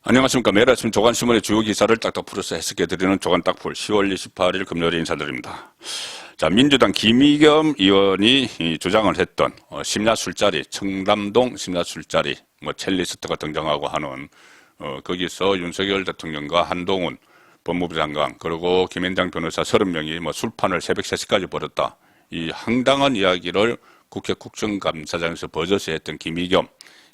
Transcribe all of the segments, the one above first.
안녕하십니까. 매일 아침 조간신문의 주요 기사를 딱딱 풀어서 해석해드리는 조간딱풀 10월 28일 금요일에 인사드립니다. 자, 민주당 김의겸 의원이 주장을 했던 심야 술자리, 청담동 심야 술자리, 첼리스트가 등장하고 하는 거기서 윤석열 대통령과 한동훈 법무부 장관 그리고 김앤장 변호사 30명이 술판을 새벽 3시까지 벌였다. 이 황당한 이야기를 국회 국정감사장에서 버젓이 했던 김의겸,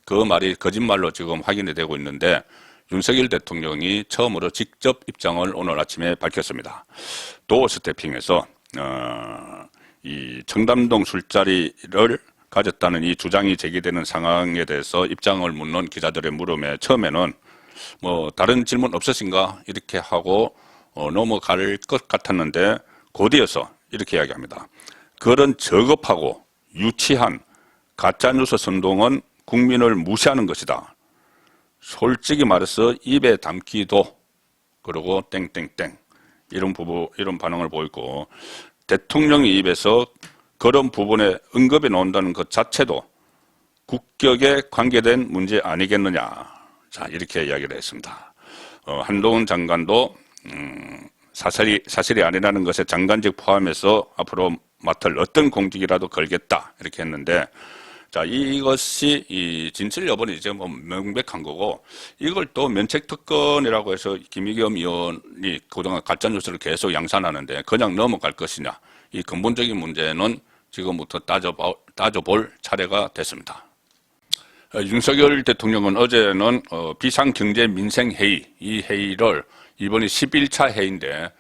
그 말이 거짓말로 지금 확인이 되고 있는데 윤석열 대통령이 처음으로 직접 입장을 오늘 아침에 밝혔습니다. 도어 스태핑에서 이 청담동 술자리를 가졌다는 이 주장이 제기되는 상황에 대해서 입장을 묻는 기자들의 물음에 처음에는 다른 질문 없으신가 이렇게 하고 넘어갈 것 같았는데 곧이어서 이렇게 이야기합니다. 그런 저급하고 유치한 가짜뉴스 선동은 국민을 무시하는 것이다. 솔직히 말해서 입에 담기도 그리고 땡땡땡 이런 반응을 보이고, 대통령의 입에서 그런 부분에 언급이 나온다는 것 자체도 국격에 관계된 문제 아니겠느냐. 자, 이렇게 이야기를 했습니다. 한동훈 장관도 사실이 아니라는 것에 장관직 포함해서 앞으로 맡을 어떤 공직이라도 걸겠다 이렇게 했는데, 자, 이것이 이 진실 여부는 이제 명백한 거고, 이걸 또 면책특권이라고 해서 김의겸 의원이 그동안 가짜뉴스를 계속 양산하는데 그냥 넘어갈 것이냐, 이 근본적인 문제는 지금부터 따져볼 차례가 됐습니다. 윤석열 대통령은 어제는 비상경제민생회의, 이 회의를 이번이 11차 회의인데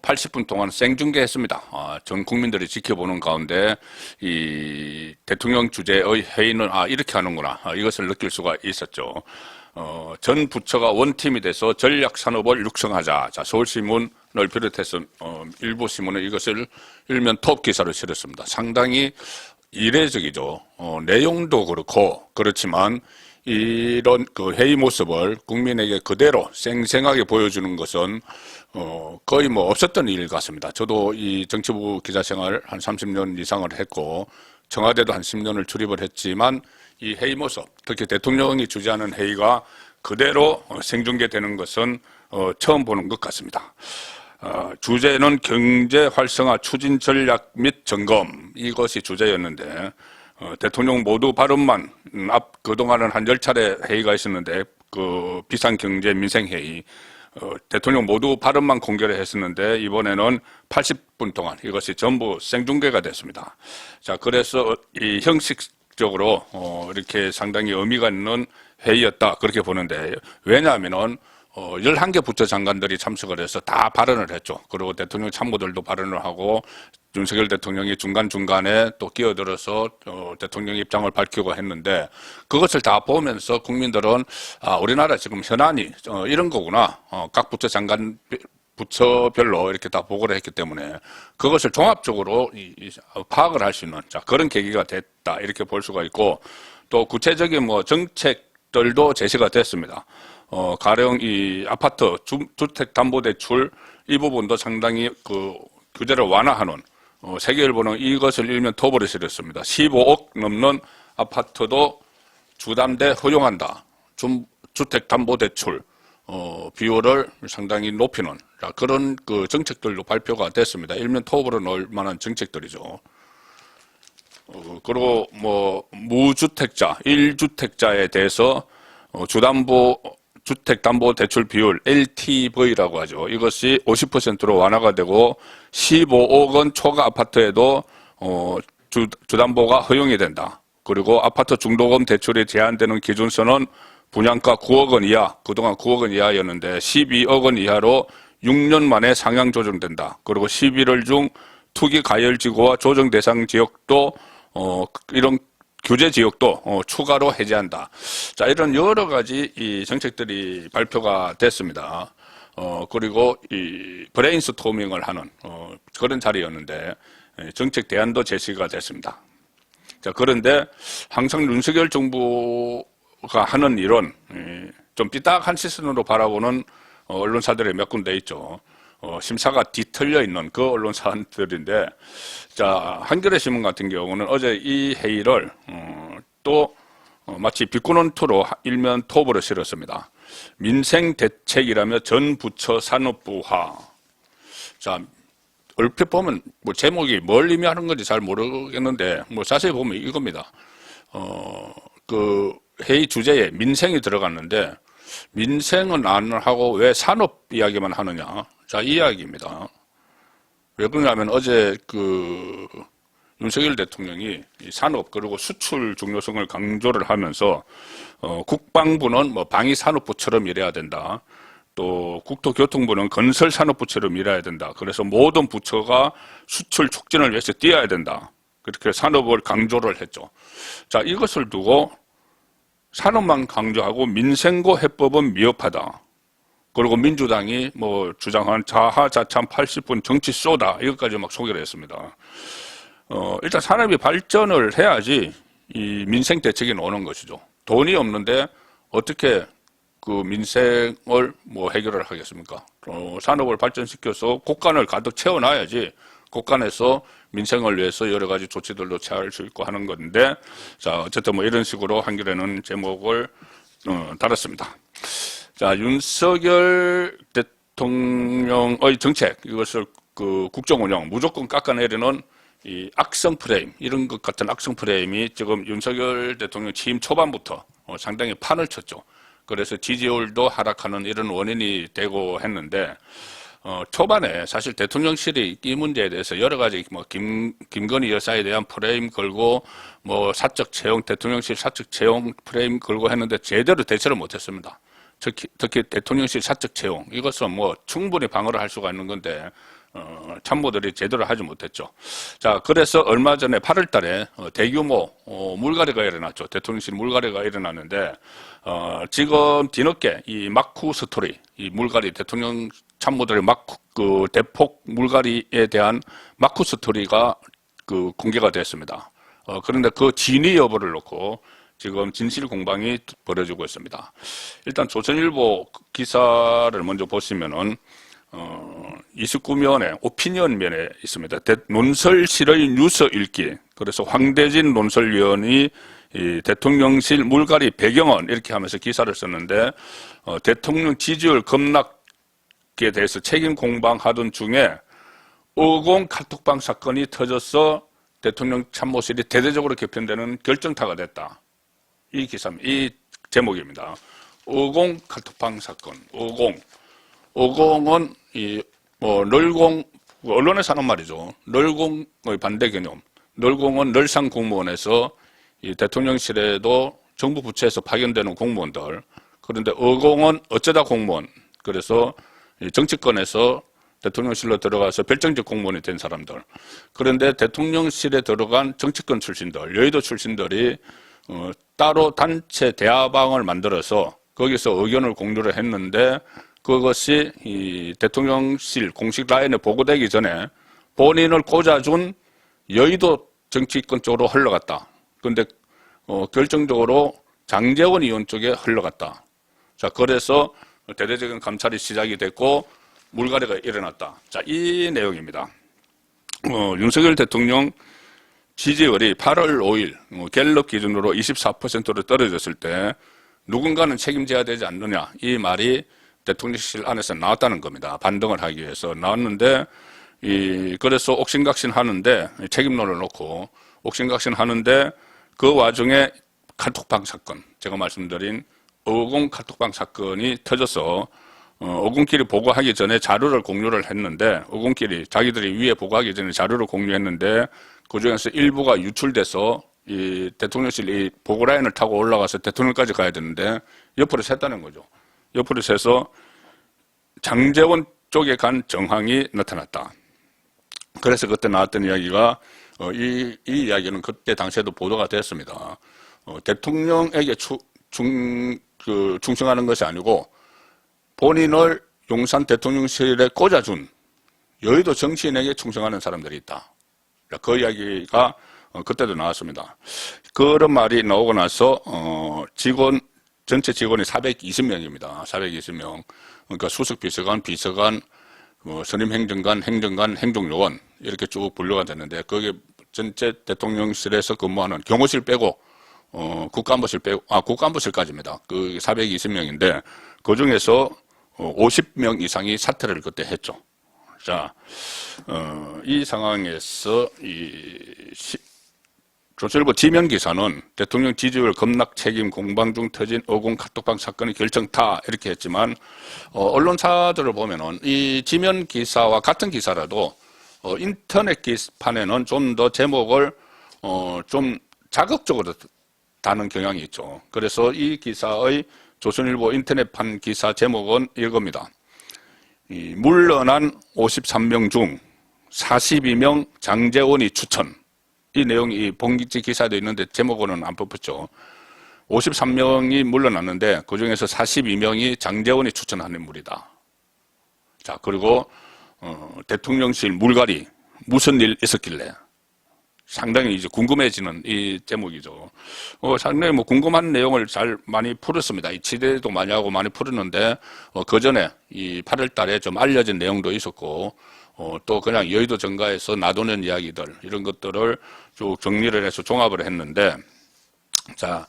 80분 동안 생중계했습니다. 전 국민들이 지켜보는 가운데 이 대통령 주재의 회의는 이렇게 하는구나, 이것을 느낄 수가 있었죠. 전 부처가 원팀이 돼서 전략산업을 육성하자. 자, 서울신문을 비롯해서 일부 신문은 이것을 일면 톱 기사로 실었습니다. 상당히 이례적이죠. 내용도 그렇지만 이런 그 회의 모습을 국민에게 그대로 생생하게 보여주는 것은 거의 없었던 일 같습니다. 저도 이 정치부 기자 생활 한 30년 이상을 했고 청와대도 한 10년을 출입을 했지만 이 회의 모습, 특히 대통령이 주재하는 회의가 그대로 생중계되는 것은 처음 보는 것 같습니다. 주제는 경제 활성화 추진 전략 및 점검, 이것이 주제였는데 대통령 모두 발언만 그동안은 한 10차례 회의가 있었는데 그 비상경제민생회의 대통령 모두 발언만 공개를 했었는데 이번에는 80분 동안 이것이 전부 생중계가 됐습니다. 자, 그래서 이 형식적으로 이렇게 상당히 의미가 있는 회의였다 그렇게 보는데, 왜냐하면은 11개 부처 장관들이 참석을 해서 다 발언을 했죠. 그리고 대통령 참모들도 발언을 하고 윤석열 대통령이 중간중간에 또 끼어들어서 대통령 입장을 밝히고 했는데, 그것을 다 보면서 국민들은 우리나라 지금 현안이 이런 거구나. 각 부처 장관 부처별로 이렇게 다 보고를 했기 때문에 그것을 종합적으로 파악을 할 수 있는 그런 계기가 됐다 이렇게 볼 수가 있고, 또 구체적인 정책들도 제시가 됐습니다. 가령 이 아파트 주택담보대출 이 부분도 상당히 그 규제를 완화하는, 세계일보는 이것을 일면 톱으로 실었습니다. 15억 넘는 아파트도 주담대 허용한다. 주택담보대출 비율을 상당히 높이는 그런 그 정책들도 발표가 됐습니다. 일면 톱으로 넣을 만한 정책들이죠. 그리고 무주택자, 1주택자에 대해서 주택담보대출 비율 LTV라고 하죠. 이것이 50%로 완화가 되고 15억 원 초과 아파트에도 주담보가 허용이 된다. 그리고 아파트 중도금 대출이 제한되는 기준선은 분양가 9억 원 이하, 그동안 9억 원 이하였는데 12억 원 이하로 6년 만에 상향 조정된다. 그리고 11월 중 투기 가열지구와 조정 대상 지역도 이런 규제 지역도 추가로 해제한다. 자, 이런 여러 가지 이 정책들이 발표가 됐습니다. 그리고 이 브레인스토밍을 하는 그런 자리였는데 정책 대안도 제시가 됐습니다. 자, 그런데 항상 윤석열 정부가 하는 일은 좀 삐딱한 시선으로 바라보는 언론사들이 몇 군데 있죠. 심사가 뒤틀려 있는 그 언론사들인데, 자, 한겨레 신문 같은 경우는 어제 이 회의를 또 마치 비꼬는 투로 일면 톱으로 실었습니다. 민생대책이라며 전 부처 산업부화. 자, 얼핏 보면 뭐 제목이 뭘 의미하는 건지 잘 모르겠는데 뭐 자세히 보면 이겁니다. 그 회의 주제에 민생이 들어갔는데 민생은 안 하고 왜 산업 이야기만 하느냐. 자, 이 이야기입니다. 왜 그러냐면 어제 그 윤석열 대통령이 산업 그리고 수출 중요성을 강조를 하면서 국방부는 뭐 방위산업부처럼 일해야 된다. 또 국토교통부는 건설산업부처럼 일해야 된다. 그래서 모든 부처가 수출 촉진을 위해서 뛰어야 된다. 그렇게 산업을 강조를 했죠. 자, 이것을 두고 산업만 강조하고 민생고 해법은 미흡하다. 그리고 민주당이 뭐 주장한 자하자참 80분 정치 쏘다 이것까지 막 소개를 했습니다. 일단 산업이 발전을 해야지 이 민생 대책이 나오는 것이죠. 돈이 없는데 어떻게 그 민생을 뭐 해결을 하겠습니까? 산업을 발전시켜서 곳간을 가득 채워놔야지 곳간에서 민생을 위해서 여러 가지 조치들도 취할 수 있고 하는 건데, 자, 어쨌든 뭐 이런 식으로 한겨레는 제목을 달았습니다. 자, 윤석열 대통령의 정책, 이것을 그 국정운영, 무조건 깎아내리는 이 악성 프레임, 이런 것 같은 악성 프레임이 지금 윤석열 대통령 취임 초반부터 상당히 판을 쳤죠. 그래서 지지율도 하락하는 이런 원인이 되고 했는데, 초반에 사실 대통령실이 이 문제에 대해서 여러 가지 뭐 김건희 여사에 대한 프레임 걸고 뭐 사적 채용, 대통령실 사적 채용 프레임 걸고 했는데 제대로 대처를 못했습니다. 특히 대통령실 사적 채용, 이것은 뭐 충분히 방어를 할 수가 있는 건데 참모들이 제대로 하지 못했죠. 자, 그래서 얼마 전에 8월 달에 대규모 물갈이가 일어났죠. 대통령실 물갈이가 일어났는데 지금 뒤늦게 이 마쿠 스토리, 이 물갈이 대통령 참모들의 그 대폭 물갈이에 대한 마쿠 스토리가 그 공개가 됐습니다. 그런데 그 진위 여부를 놓고 지금 진실 공방이 벌어지고 있습니다. 일단 조선일보 기사를 먼저 보시면은 29면에 오피니언면에 있습니다. 논설실의 뉴스 읽기. 그래서 황대진 논설위원이 이 대통령실 물갈이 배경은 이렇게 하면서 기사를 썼는데 대통령 지지율 급락에 대해서 책임 공방하던 중에 의공 카톡방 사건이 터져서 대통령 참모실이 대대적으로 개편되는 결정타가 됐다. 이 기사입니다. 이 제목입니다. 의공 카톡방 사건. 의공은 널공, 언론에서 하는 말이죠. 널공의 반대 개념. 널공은 널상 공무원에서 이 대통령실에도 정부 부처에서 파견되는 공무원들. 그런데 의공은 어쩌다 공무원. 그래서 정치권에서 대통령실로 들어가서 별정적 공무원이 된 사람들. 그런데 대통령실에 들어간 정치권 출신들, 여의도 출신들이 따로 단체 대화방을 만들어서 거기서 의견을 공유를 했는데 그것이 이 대통령실 공식 라인에 보고되기 전에 본인을 꽂아준 여의도 정치권 쪽으로 흘러갔다. 그런데 결정적으로 장제원 의원 쪽에 흘러갔다. 자, 그래서 대대적인 감찰이 시작이 됐고 물갈이가 일어났다. 자, 이 내용입니다. 윤석열 대통령 지지율이 8월 5일 갤럽 기준으로 24%로 떨어졌을 때 누군가는 책임져야 되지 않느냐 이 말이 대통령실 안에서 나왔다는 겁니다. 반등을 하기 위해서 나왔는데 그래서 옥신각신 하는데 책임론을 놓고 옥신각신 하는데 그 와중에 카톡방 사건, 제가 말씀드린 의공 카톡방 사건이 터져서 의공끼리 보고하기 전에 자료를 공유를 했는데 의공끼리 자기들이 위에 보고하기 전에 자료를 공유했는데 그중에서 일부가 유출돼서 이 대통령실 이 보고 라인을 타고 올라가서 대통령까지 가야 되는데 옆으로 샜다는 거죠. 옆으로 새서 장제원 쪽에 간 정황이 나타났다. 그래서 그때 나왔던 이야기가 이 이야기는 그때 당시에도 보도가 됐습니다. 대통령에게 충성하는 것이 아니고 본인을 용산 대통령실에 꽂아준 여의도 정치인에게 충성하는 사람들이 있다. 그 이야기가 그때도 나왔습니다. 그런 말이 나오고 나서 전체 직원이 420명입니다. 420명. 그러니까 수석 비서관, 비서관, 선임행정관, 행정관, 행정요원 이렇게 쭉 분류가 됐는데 거기에 전체 대통령실에서 근무하는 경호실 빼고 국가안보실 빼고, 국가안보실까지입니다. 그 420명인데, 그 중에서 50명 이상이 사퇴를 그때 했죠. 자, 이 상황에서 조선일보 지면 기사는 대통령 지지율 급락 책임 공방중 터진 어공 카톡방 사건의 결정타 이렇게 했지만, 언론사들을 보면은 이 지면 기사와 같은 기사라도 인터넷 게시판에는 좀 더 제목을 좀 자극적으로 다는 경향이 있죠. 그래서 이 기사의 조선일보 인터넷판 기사 제목은 이겁니다. 물러난 53명 중 42명 장제원이 추천. 이 내용이 본기지 기사도 있는데 제목으로는 안 뽑혔죠. 53명이 물러났는데 그 중에서 42명이 장제원이 추천한 인물이다. 자, 그리고 대통령실 물갈이 무슨 일 있었길래 상당히 이제 궁금해지는 이 제목이죠. 상당히 뭐 궁금한 내용을 잘 많이 풀었습니다. 이 취재도 많이 하고 많이 풀었는데 그 전에 이 8월 달에 좀 알려진 내용도 있었고 또 그냥 여의도 정가에서 놔두는 이야기들 이런 것들을 쭉 정리를 해서 종합을 했는데 자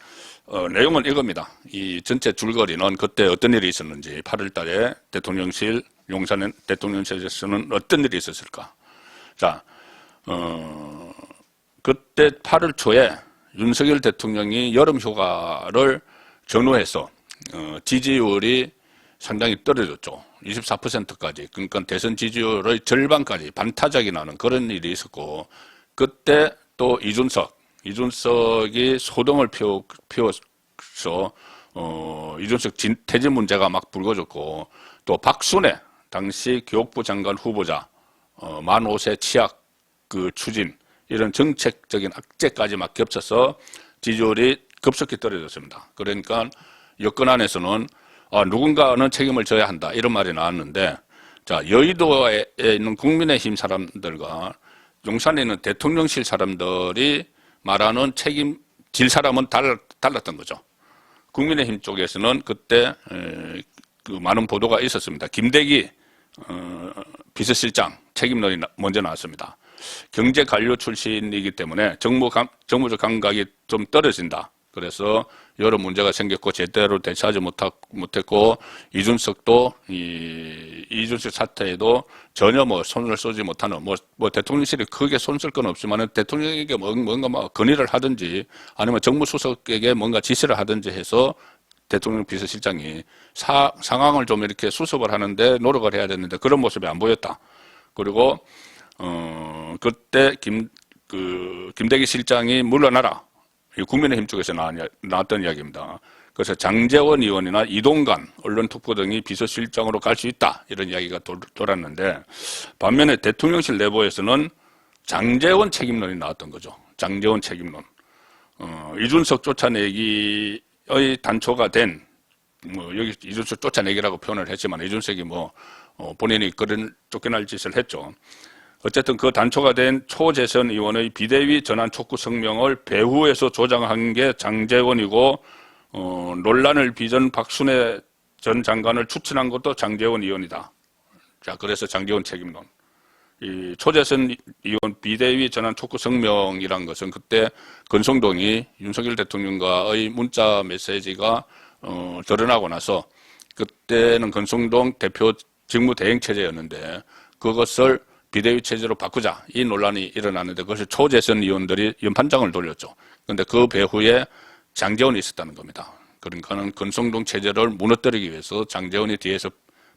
내용은 이겁니다. 이 전체 줄거리는 그때 어떤 일이 있었는지 8월 달에 대통령실 용산 대통령실에서는 어떤 일이 있었을까. 자 그때 8월 초에 윤석열 대통령이 여름 휴가를 전후해서 지지율이 상당히 떨어졌죠. 24%까지. 그러니까 대선 지지율의 절반까지 반타작이 나는 그런 일이 있었고 그때 또 이준석이 소동을 피워서 이준석 퇴진 문제가 막 불거졌고 또 박순애 당시 교육부 장관 후보자 만 5세 치약 그 추진 이런 정책적인 악재까지 막 겹쳐서 지지율이 급속히 떨어졌습니다. 그러니까 여권 안에서는 누군가는 책임을 져야 한다 이런 말이 나왔는데 자 여의도에 있는 국민의힘 사람들과 용산에 있는 대통령실 사람들이 말하는 책임질 사람은 달랐던 거죠. 국민의힘 쪽에서는 그때 그 많은 보도가 있었습니다. 김대기 비서실장 책임론이 먼저 나왔습니다. 경제 관료 출신이기 때문에 정무적 감각이 좀 떨어진다. 그래서 여러 문제가 생겼고 제대로 대처하지 못했고 이준석도 이준석 사태에도 전혀 뭐 손을 쏘지 못하는 뭐 대통령실이 크게 손 쓸 건 없지만 대통령에게 뭔가 막 건의를 하든지 아니면 정무수석에게 뭔가 지시를 하든지 해서 대통령 비서실장이 상황을 좀 이렇게 수습을 하는데 노력을 해야 되는데 그런 모습이 안 보였다. 그리고 그때 김대기 실장이 물러나라. 국민의힘 쪽에서 나왔던 이야기입니다. 그래서 장제원 의원이나 이동관 언론특보 등이 비서실장으로 갈 수 있다. 이런 이야기가 돌았는데 반면에 대통령실 내부에서는 장제원 책임론이 나왔던 거죠. 장제원 책임론. 이준석 쫓아내기의 단초가 된 여기 이준석 쫓아내기라고 표현을 했지만 이준석이 본인이 그런 쫓겨날 짓을 했죠. 어쨌든 그 단초가 된 초재선 의원의 비대위 전환 촉구 성명을 배후에서 조장한 게 장제원이고 논란을 빚은 박순애 전 장관을 추천한 것도 장제원 의원이다. 자, 그래서 장제원 책임론. 이 초재선 의원 비대위 전환 촉구 성명이란 것은 그때 권성동이 윤석열 대통령과의 문자 메시지가 드러나고 나서 그때는 권성동 대표 직무대행체제였는데 그것을 비대위 체제로 바꾸자 이 논란이 일어났는데 그것을 초재선 의원들이 연판장을 돌렸죠. 그런데 그 배후에 장제원이 있었다는 겁니다. 그러니까는 권성동 체제를 무너뜨리기 위해서 장제원이 뒤에서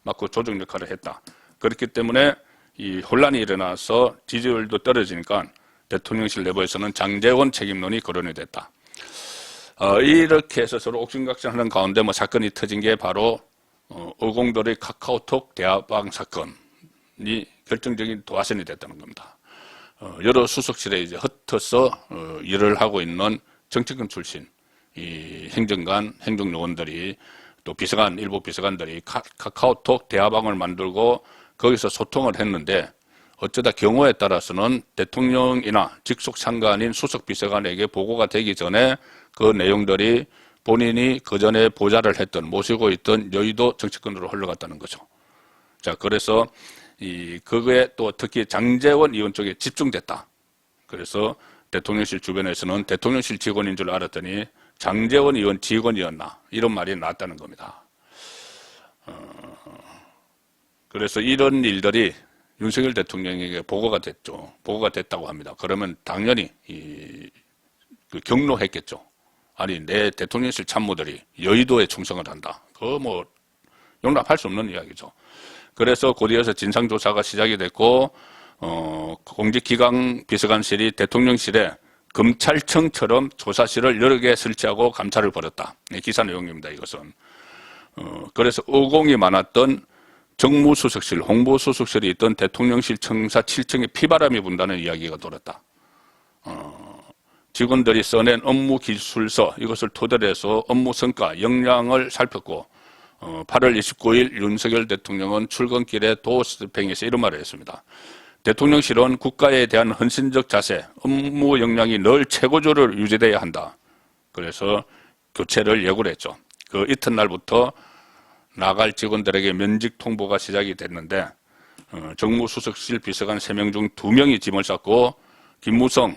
막고 조정 역할을 했다. 그렇기 때문에 이 혼란이 일어나서 지지율도 떨어지니까 대통령실 내부에서는 장제원 책임론이 거론이 됐다. 이렇게 해서 서로 옥신각신하는 가운데 사건이 터진 게 바로 어공들의 카카오톡 대화방 사건이 결정적인 도화선이 됐다는 겁니다. 여러 수석실에 이제 흩어서 일을 하고 있는 정치권 출신 이 행정관, 행정요원들이 또 비서관, 일부 비서관들이 카카오톡 대화방을 만들고 거기서 소통을 했는데 어쩌다 경우에 따라서는 대통령이나 직속 상관인 수석 비서관에게 보고가 되기 전에 그 내용들이 본인이 그 전에 보좌를 했던 모시고 있던 여의도 정치권으로 흘러갔다는 거죠. 자, 그래서 그거에 또 특히 장제원 의원 쪽에 집중됐다. 그래서 대통령실 주변에서는 대통령실 직원인 줄 알았더니 장제원 의원 직원이었나 이런 말이 나왔다는 겁니다. 그래서 이런 일들이 윤석열 대통령에게 보고가 됐죠. 보고가 됐다고 합니다. 그러면 당연히 경로했겠죠. 아니 내 대통령실 참모들이 여의도에 충성을 한다. 그거 뭐 용납할 수 없는 이야기죠. 그래서 곧이어서 진상조사가 시작이 됐고 공직기강 비서관실이 대통령실에 검찰청처럼 조사실을 여러 개 설치하고 감찰을 벌였다. 기사 내용입니다. 이것은. 그래서 의공이 많았던 정무수석실, 홍보수석실이 있던 대통령실 청사 7층에 피바람이 분다는 이야기가 돌았다. 직원들이 써낸 업무 기술서 이것을 토대로 해서 업무 성과, 역량을 살폈고 8월 29일 윤석열 대통령은 출근길에 도어스태핑에서 이런 말을 했습니다. 대통령실은 국가에 대한 헌신적 자세, 업무 역량이 늘 최고조를 유지돼야 한다. 그래서 교체를 예고를 했죠. 그 이튿날부터 나갈 직원들에게 면직 통보가 시작이 됐는데 정무수석실 비서관 3명 중 2명이 짐을 쌌고 김무성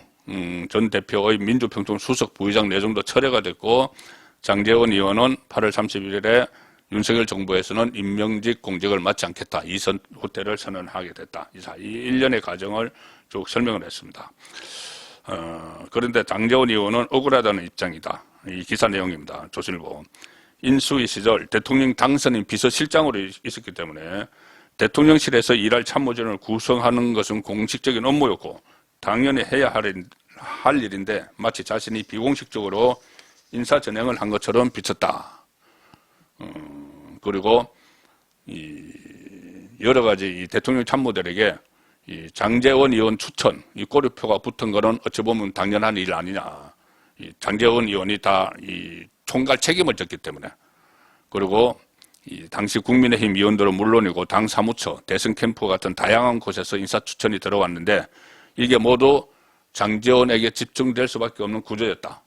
전 대표의 민주평통 수석 부의장 내정도 철회가 됐고 장제원 의원은 8월 31일에 윤석열 정부에서는 임명직 공직을 맡지 않겠다. 이선 후퇴를 선언하게 됐다. 이 일련의 과정을 쭉 설명을 했습니다. 그런데 장제원 의원은 억울하다는 입장이다. 이 기사 내용입니다. 조선일보. 인수위 시절 대통령 당선인 비서실장으로 있었기 때문에 대통령실에서 일할 참모진을 구성하는 것은 공식적인 업무였고 당연히 해야 할 일인데 마치 자신이 비공식적으로 인사전횡을 한 것처럼 비쳤다. 그리고 여러 가지 이 대통령 참모들에게 이 장제원 의원 추천, 이 꼬리표가 붙은 거는 어찌 보면 당연한 일 아니냐. 이 장제원 의원이 다 이 총괄 책임을 졌기 때문에. 그리고 이 당시 국민의힘 의원들은 물론이고 당 사무처, 대선 캠프 같은 다양한 곳에서 인사 추천이 들어왔는데 이게 모두 장제원에게 집중될 수밖에 없는 구조였다.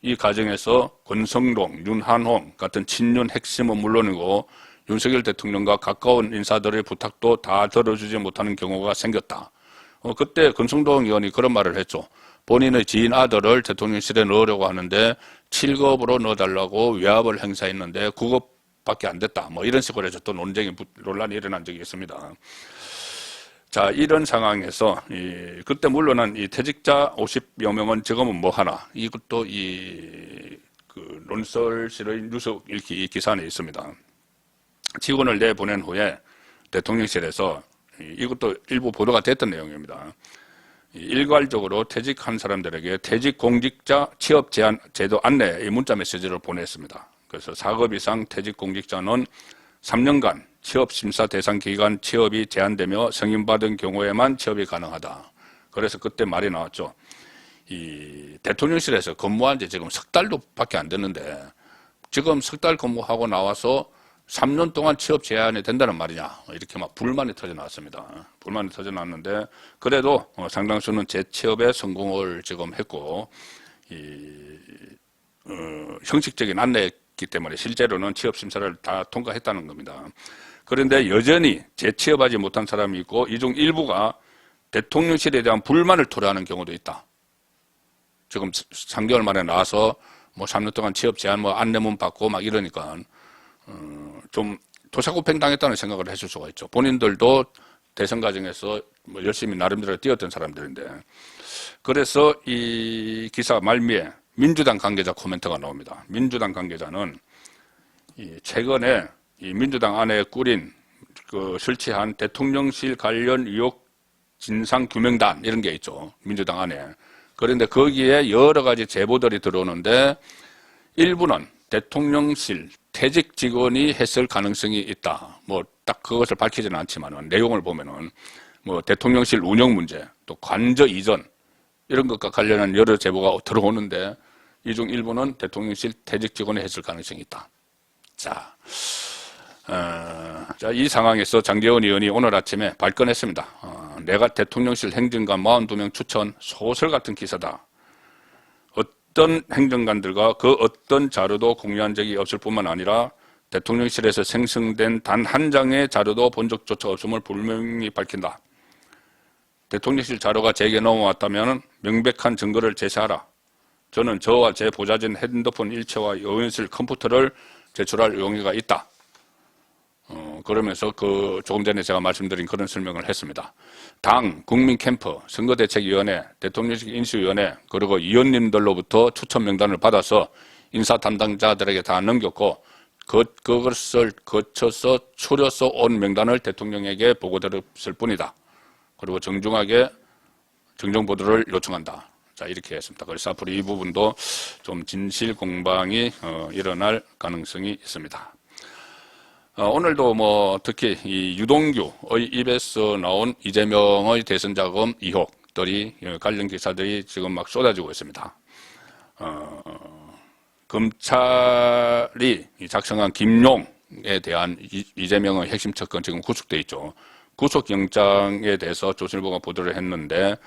이 과정에서 권성동, 윤한홍 같은 친윤 핵심은 물론이고 윤석열 대통령과 가까운 인사들의 부탁도 다 들어주지 못하는 경우가 생겼다. 그때 권성동 의원이 그런 말을 했죠. 본인의 지인 아들을 대통령실에 넣으려고 하는데 7급으로 넣어달라고 외압을 행사했는데 9급밖에 안 됐다. 뭐 이런 식으로 해서 또 논란이 일어난 적이 있습니다. 자, 이런 상황에서 그때 물론은 이 퇴직자 50여 명은 지금은 뭐 하나 이것도 그 논설실의 뉴스 읽기 기사 안에 있습니다. 직원을 내보낸 후에 대통령실에서 이것도 일부 보도가 됐던 내용입니다. 일괄적으로 퇴직한 사람들에게 퇴직공직자 취업제한 제도 안내 문자 메시지를 보냈습니다. 그래서 4급 이상 퇴직공직자는 3년간 취업심사 대상 기간 취업이 제한되며 승인받은 경우에만 취업이 가능하다. 그래서 그때 말이 나왔죠. 이 대통령실에서 근무한 지 지금 석 달도 밖에 안 됐는데 지금 석 달 근무하고 나와서 3년 동안 취업 제한이 된다는 말이냐. 이렇게 막 불만이 터져 나왔습니다. 불만이 터져 나왔는데 그래도 상당수는 재취업에 성공을 지금 했고 형식적인 안내였기 때문에 실제로는 취업심사를 다 통과했다는 겁니다. 그런데 여전히 재취업하지 못한 사람이 있고 이 중 일부가 대통령실에 대한 불만을 토로하는 경우도 있다. 지금 3개월 만에 나와서 뭐 3년 동안 취업 제한 뭐 안내문 받고 막 이러니까 좀 도사구팽 당했다는 생각을 해줄 수가 있죠. 본인들도 대선 과정에서 뭐 열심히 나름대로 뛰었던 사람들인데 그래서 이 기사 말미에 민주당 관계자 코멘트가 나옵니다. 민주당 관계자는 최근에 이 민주당 안에 꾸린 설치한 대통령실 관련 의혹 진상규명단 이런 게 있죠. 민주당 안에. 그런데 거기에 여러 가지 제보들이 들어오는데 일부는 대통령실 퇴직 직원이 했을 가능성이 있다. 뭐 딱 그것을 밝히지는 않지만은 내용을 보면은 뭐 대통령실 운영 문제, 또 관저 이전 이런 것과 관련한 여러 제보가 들어오는데 이 중 일부는 대통령실 퇴직 직원이 했을 가능성이 있다. 자, 이 상황에서 장제원 의원이 오늘 아침에 발끈했습니다. 내가 대통령실 행정관 42명 추천 소설 같은 기사다. 어떤 행정관들과 그 어떤 자료도 공유한 적이 없을 뿐만 아니라 대통령실에서 생성된 단 한 장의 자료도 본 적조차 없음을 분명히 밝힌다. 대통령실 자료가 제게 넘어왔다면 명백한 증거를 제시하라. 저는 저와 제 보좌진 핸드폰 일체와 요원실 컴퓨터를 제출할 용의가 있다. 그러면서 조금 전에 제가 말씀드린 그런 설명을 했습니다. 당, 국민캠프, 선거대책위원회, 대통령직 인수위원회, 그리고 위원님들로부터 추천 명단을 받아서 인사 담당자들에게 다 넘겼고, 그것을 거쳐서 추려서 온 명단을 대통령에게 보고드렸을 뿐이다. 그리고 정중하게 정정보도를 요청한다. 자, 이렇게 했습니다. 그래서 앞으로 이 부분도 좀 진실 공방이 일어날 가능성이 있습니다. 오늘도 특히 이 유동규의 입에서 나온 이재명의 대선 자금 의혹들이 관련 기사들이 지금 막 쏟아지고 있습니다. 검찰이 작성한 김용에 대한 이재명의 핵심 척건 지금 구속돼 있죠. 구속영장에 대해서 조선일보가 보도를 했는데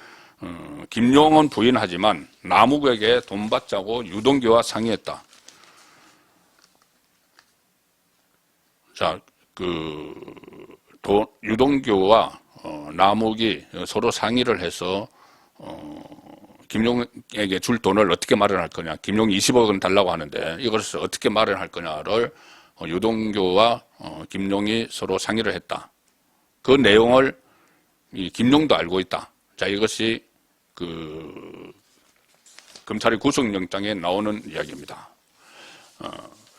김용은 부인하지만 남욱에게 돈 받자고 유동규와 상의했다. 자, 유동규와 남욱이 서로 상의를 해서 김용에게 줄 돈을 어떻게 마련할 거냐. 김용이 20억 원 달라고 하는데 이것을 어떻게 마련할 거냐를 유동규와 김용이 서로 상의를 했다. 그 내용을 김용도 알고 있다. 자, 이것이 검찰의 구속영장에 나오는 이야기입니다.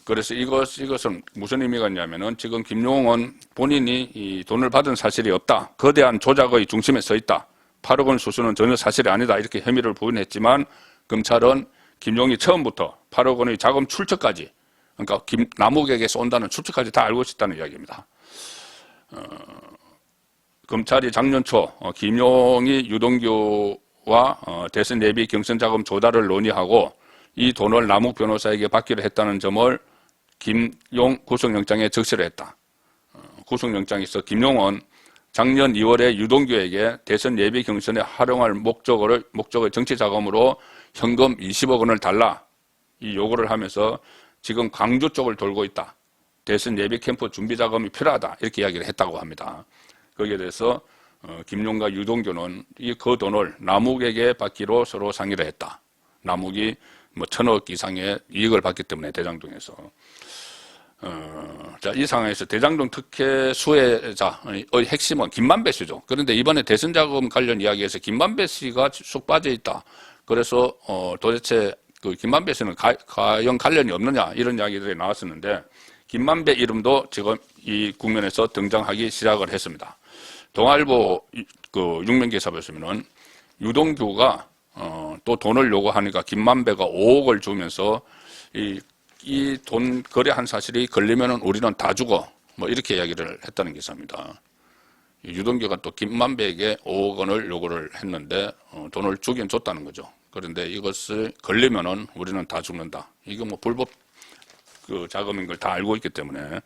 그래서 이것은 무슨 의미가 있냐면은 지금 김용은 본인이 이 돈을 받은 사실이 없다. 거대한 조작의 중심에 서 있다. 8억 원 수수는 전혀 사실이 아니다. 이렇게 혐의를 부인했지만 검찰은 김용이 처음부터 8억 원의 자금 출처까지, 그러니까 남욱에게 쏜다는 출처까지 다 알고 있었다는 이야기입니다. 검찰이 작년 초 김용이 유동규와 대선 예비 경선 자금 조달을 논의하고 이 돈을 남욱 변호사에게 받기로 했다는 점을 김용 구속영장에 적시를 했다. 구속영장에서 김용은 작년 2월에 유동규에게 대선 예비 경선에 활용할 목적의 정치 자금으로 현금 20억 원을 달라 이 요구를 하면서 지금 광주 쪽을 돌고 있다. 대선 예비 캠프 준비 자금이 필요하다. 이렇게 이야기를 했다고 합니다. 거기에 대해서 김용과 유동규는 그 돈을 남욱에게 받기로 서로 상의를 했다. 남욱이 1,000억 이상의 이익을 받기 때문에 대장동에서. 자, 이 상황에서 대장동 특혜 수혜자의 핵심은 김만배 씨죠. 그런데 이번에 대선 자금 관련 이야기에서 김만배 씨가 쑥 빠져 있다. 그래서 도대체 김만배 씨는 과연 관련이 없느냐 이런 이야기들이 나왔었는데 김만배 이름도 지금 이 국면에서 등장하기 시작을 했습니다. 동아일보 육면 기사 보시면은 유동규가 또 돈을 요구하니까 김만배가 5억을 주면서 이 돈 거래한 사실이 걸리면은 우리는 다 죽어. 이렇게 이야기를 했다는 기사입니다. 유동규가 또 김만배에게 5억 원을 요구를 했는데 돈을 주긴 줬다는 거죠. 그런데 이것을 걸리면은 우리는 다 죽는다. 이게 불법 자금인 걸 다 알고 있기 때문에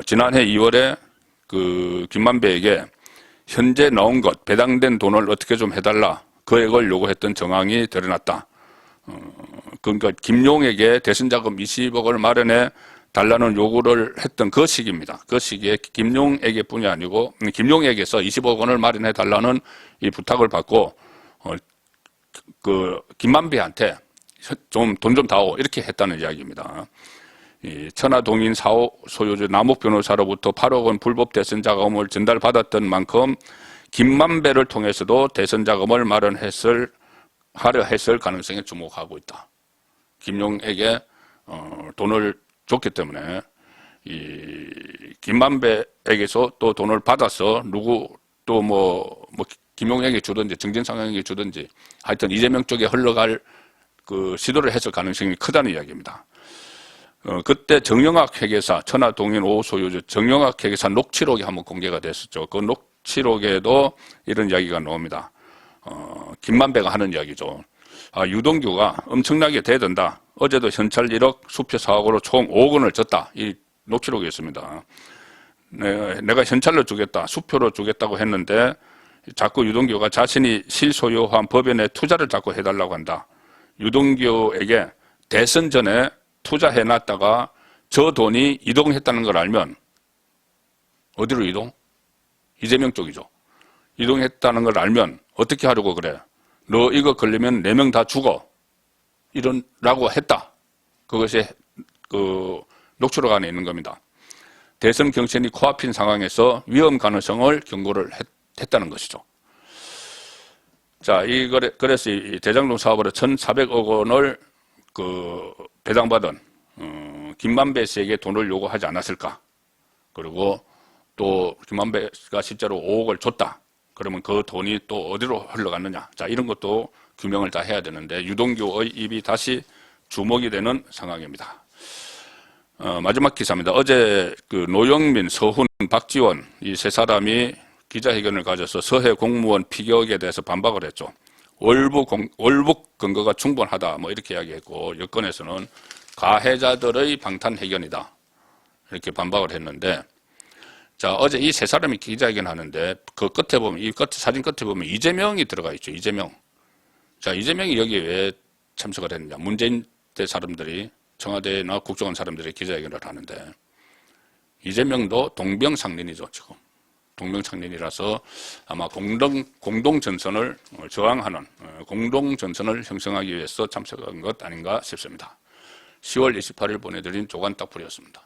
지난해 2월에 김만배에게 현재 나온 것 배당된 돈을 어떻게 좀 해달라. 거액을 요구했던 정황이 드러났다. 그러니까 김용에게 대선 자금 20억을 마련해 달라는 요구를 했던 그 시기입니다. 그 시기에 김용에게 뿐이 아니고 김용에게서 20억 원을 마련해 달라는 이 부탁을 받고 김만배한테 좀 돈 좀 다오 이렇게 했다는 이야기입니다. 이 천하동인 사호 소유주 남욱 변호사로부터 8억 원 불법 대선 자금을 전달받았던 만큼 김만배를 통해서도 대선 자금을 하려 했을 가능성에 주목하고 있다. 김용에게 돈을 줬기 때문에 이 김만배에게서 또 돈을 받아서 누구 또 김용에게 주든지 정진상에게 주든지 하여튼 이재명 쪽에 흘러갈 시도를 했을 가능성이 크다는 이야기입니다. 그때 정영학 회계사 천하동인 5호 소유주 정영학 회계사 녹취록이 한번 공개가 됐었죠. 그 녹취록에도 이런 이야기가 나옵니다. 김만배가 하는 이야기죠. 유동규가 엄청나게 대든다. 어제도 현찰 1억, 수표 4억으로 총 5억 원을 줬다. 이 녹취록이 있습니다. 내가 현찰로 주겠다, 수표로 주겠다고 했는데 자꾸 유동규가 자신이 실소유한 법인에 투자를 자꾸 해달라고 한다. 유동규에게 대선 전에 투자해놨다가 저 돈이 이동했다는 걸 알면 어디로 이동? 이재명 쪽이죠. 이동했다는 걸 알면 어떻게 하려고 그래? 너 이거 걸리면 4명 다 죽어. 이런라고 했다. 그것이 그 녹취록 안에 있는 겁니다. 대선 경선이 코앞인 상황에서 위험 가능성을 경고를 했다는 것이죠. 자, 그래서 이 대장동 사업으로 1,400억 원을 그 배당받은 김만배 씨에게 돈을 요구하지 않았을까? 그리고 또 김만배가 실제로 5억을 줬다. 그러면 그 돈이 또 어디로 흘러갔느냐? 자, 이런 것도 규명을 다 해야 되는데 유동규의 입이 다시 주목이 되는 상황입니다. 마지막 기사입니다. 어제 그 노영민, 서훈, 박지원 이 세 사람이 기자회견을 가져서 서해 공무원 피격에 대해서 반박을 했죠. 월북 근거가 충분하다 뭐 이렇게 이야기했고 여권에서는 가해자들의 방탄회견이다 이렇게 반박을 했는데 자 어제 이 세 사람이 기자회견 하는데 그 끝에 보면 사진 끝에 보면 이재명이 들어가 있죠. 이재명. 자 이재명이 여기에 왜 참석을 했느냐. 문재인 때 사람들이 청와대나 국정원 사람들이 기자회견을 하는데 이재명도 동병상련이죠. 지금 동병상련이라서 아마 공동전선을 저항하는 공동전선을 형성하기 위해서 참석한 것 아닌가 싶습니다. 10월 28일 보내드린 조간딱풀이었습니다.